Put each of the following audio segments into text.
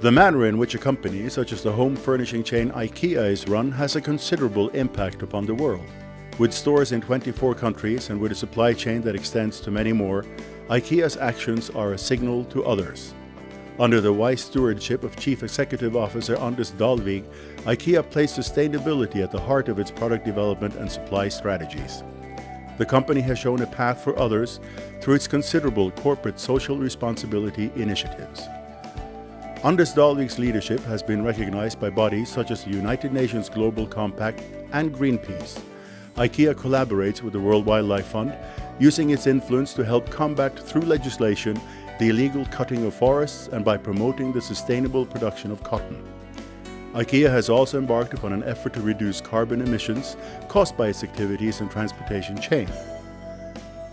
The manner in which a company, such as the home furnishing chain IKEA, is run has a considerable impact upon the world. With stores in 24 countries and with a supply chain that extends to many more, IKEA's actions are a signal to others. Under the wise stewardship of Chief Executive Officer Anders Dahlvig, IKEA placed sustainability at the heart of its product development and supply strategies. The company has shown a path for others through its considerable corporate social responsibility initiatives. Anders Dahlvig's leadership has been recognized by bodies such as the United Nations Global Compact and Greenpeace. IKEA collaborates with the World Wildlife Fund, using its influence to help combat through legislation the illegal cutting of forests and by promoting the sustainable production of cotton. IKEA has also embarked upon an effort to reduce carbon emissions caused by its activities in transportation chain.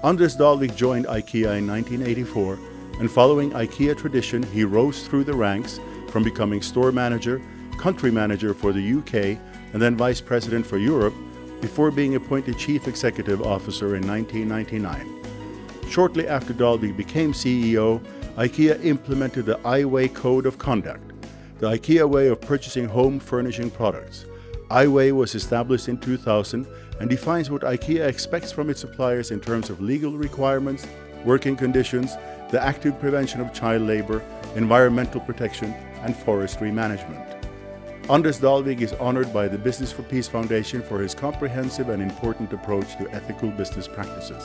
Anders Dahlvig joined IKEA in 1984, and following IKEA tradition, he rose through the ranks from becoming store manager, country manager for the UK, and then vice president for Europe, before being appointed chief executive officer in 1999. Shortly after Dahlvig became CEO, IKEA implemented the I-Way Code of Conduct, the IKEA way of purchasing home furnishing products. I-Way was established in 2000 and defines what IKEA expects from its suppliers in terms of legal requirements, working conditions, the active prevention of child labor, environmental protection, and forestry management. Anders Dahlvig is honored by the Business for Peace Foundation for his comprehensive and important approach to ethical business practices.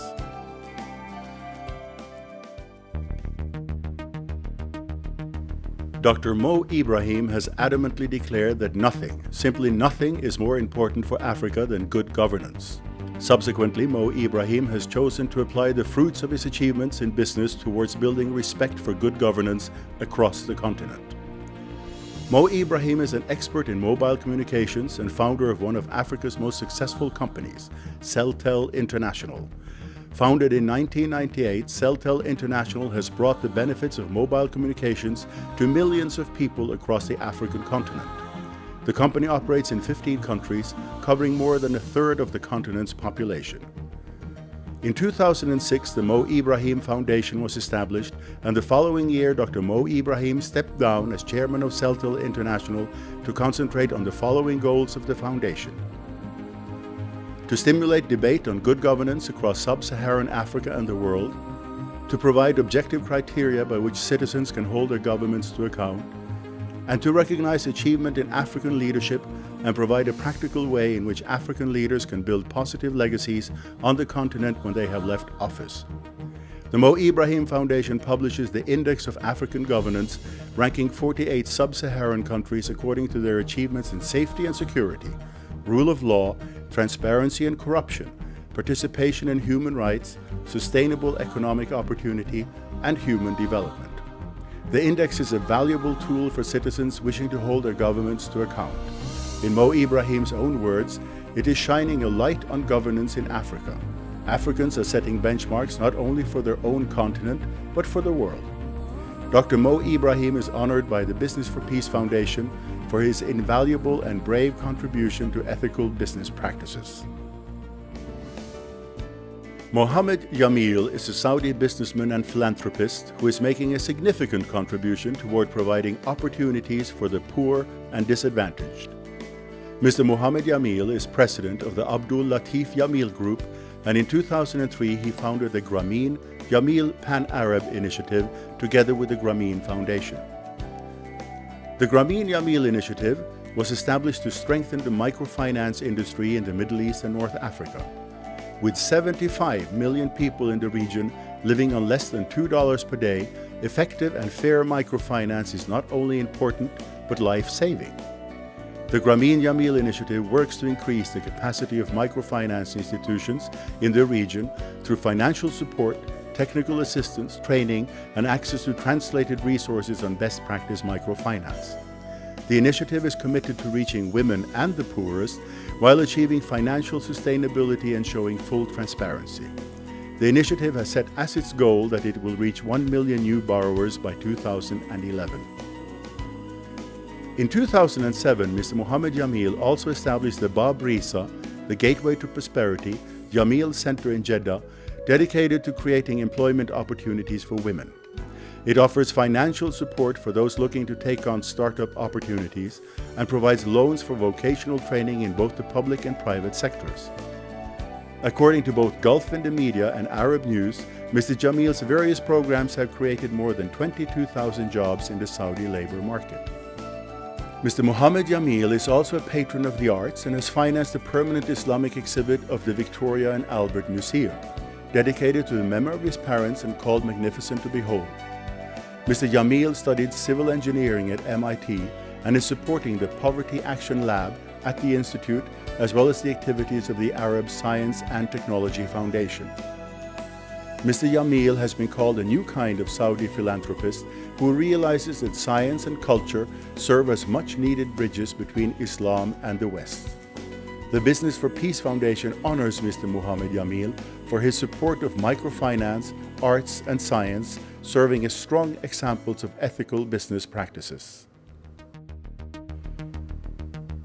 Dr. Mo Ibrahim has adamantly declared that nothing, simply nothing, is more important for Africa than good governance. Subsequently, Mo Ibrahim has chosen to apply the fruits of his achievements in business towards building respect for good governance across the continent. Mo Ibrahim is an expert in mobile communications and founder of one of Africa's most successful companies, Celtel International. Founded in 1998, Celtel International has brought the benefits of mobile communications to millions of people across the African continent. The company operates in 15 countries, covering more than a third of the continent's population. In 2006, the Mo Ibrahim Foundation was established, and the following year, Dr. Mo Ibrahim stepped down as chairman of Celtel International to concentrate on the following goals of the foundation: to stimulate debate on good governance across sub-Saharan Africa and the world, to provide objective criteria by which citizens can hold their governments to account, and to recognize achievement in African leadership and provide a practical way in which African leaders can build positive legacies on the continent when they have left office. The Mo Ibrahim Foundation publishes the Index of African Governance, ranking 48 sub-Saharan countries according to their achievements in safety and security, rule of law, transparency and corruption, participation in human rights, sustainable economic opportunity, and human development. The index is a valuable tool for citizens wishing to hold their governments to account. In Mo Ibrahim's own words, it is shining a light on governance in Africa. Africans are setting benchmarks not only for their own continent, but for the world. Dr. Mo Ibrahim is honored by the Business for Peace Foundation for his invaluable and brave contribution to ethical business practices. Mohammed Jamil is a Saudi businessman and philanthropist who is making a significant contribution toward providing opportunities for the poor and disadvantaged. Mr. Mohammed Jamil is president of the Abdul Latif Jamil Group, and in 2003 he founded the Grameen Jamil Pan-Arab Initiative together with the Grameen Foundation. The Grameen Jamil Initiative was established to strengthen the microfinance industry in the Middle East and North Africa. With 75 million people in the region living on less than $2 per day, effective and fair microfinance is not only important, but life-saving. The Grameen Jamil Initiative works to increase the capacity of microfinance institutions in the region through financial support, technical assistance, training, and access to translated resources on best practice microfinance. The initiative is committed to reaching women and the poorest while achieving financial sustainability and showing full transparency. The initiative has set as its goal that it will reach 1 million new borrowers by 2011. In 2007, Mr. Mohammed Jamil also established the Bab Risa, the Gateway to Prosperity, Jamil Center in Jeddah, dedicated to creating employment opportunities for women. It offers financial support for those looking to take on startup opportunities and provides loans for vocational training in both the public and private sectors. According to both Gulf in the Media and Arab News, Mr. Jamil's various programs have created more than 22,000 jobs in the Saudi labor market. Mr. Mohammed Jamil is also a patron of the arts and has financed a permanent Islamic exhibit of the Victoria and Albert Museum, dedicated to the memory of his parents and called Magnificent to Behold. Mr. Jamil studied civil engineering at MIT and is supporting the Poverty Action Lab at the Institute, as well as the activities of the Arab Science and Technology Foundation. Mr. Jamil has been called a new kind of Saudi philanthropist who realizes that science and culture serve as much-needed bridges between Islam and the West. The Business for Peace Foundation honors Mr. Mohammed Jamil for his support of microfinance, arts, and science, serving as strong examples of ethical business practices.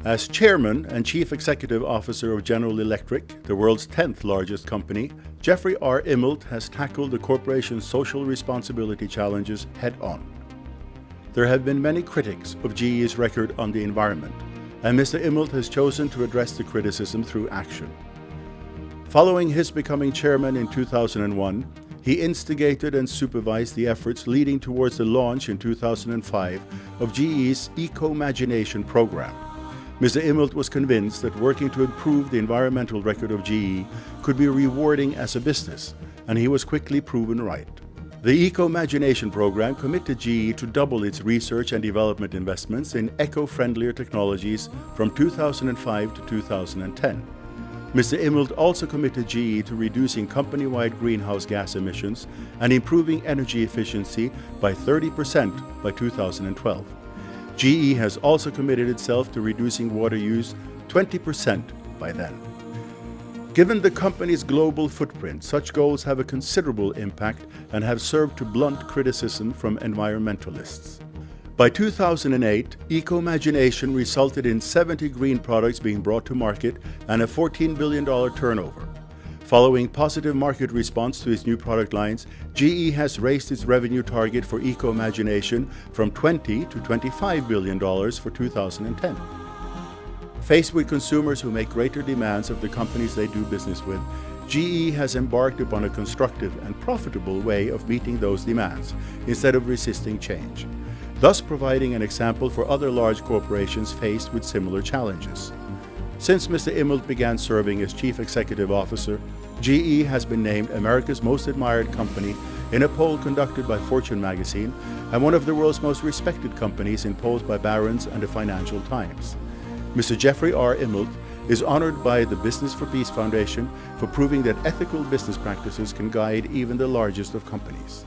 As Chairman and Chief Executive Officer of General Electric, the world's 10th largest company, Jeffrey R. Immelt has tackled the corporation's social responsibility challenges head-on. There have been many critics of GE's record on the environment, and Mr. Immelt has chosen to address the criticism through action. Following his becoming chairman in 2001, he instigated and supervised the efforts leading towards the launch in 2005 of GE's Eco-Magination program. Mr. Immelt was convinced that working to improve the environmental record of GE could be rewarding as a business, and he was quickly proven right. The Eco-Magination program committed GE to double its research and development investments in eco-friendlier technologies from 2005 to 2010. Mr. Immelt also committed GE to reducing company-wide greenhouse gas emissions and improving energy efficiency by 30% by 2012. GE has also committed itself to reducing water use 20% by then. Given the company's global footprint, such goals have a considerable impact and have served to blunt criticism from environmentalists. By 2008, Eco-Magination resulted in 70 green products being brought to market and a $14 billion turnover. Following positive market response to its new product lines, GE has raised its revenue target for Eco-Magination from $20 to $25 billion for 2010. Faced with consumers who make greater demands of the companies they do business with, GE has embarked upon a constructive and profitable way of meeting those demands, instead of resisting change, thus providing an example for other large corporations faced with similar challenges. Since Mr. Immelt began serving as Chief Executive Officer, GE has been named America's Most Admired Company in a poll conducted by Fortune magazine and one of the world's most respected companies in polls by Barron's and the Financial Times. Mr. Jeffrey R. Immelt is honored by the Business for Peace Foundation for proving that ethical business practices can guide even the largest of companies.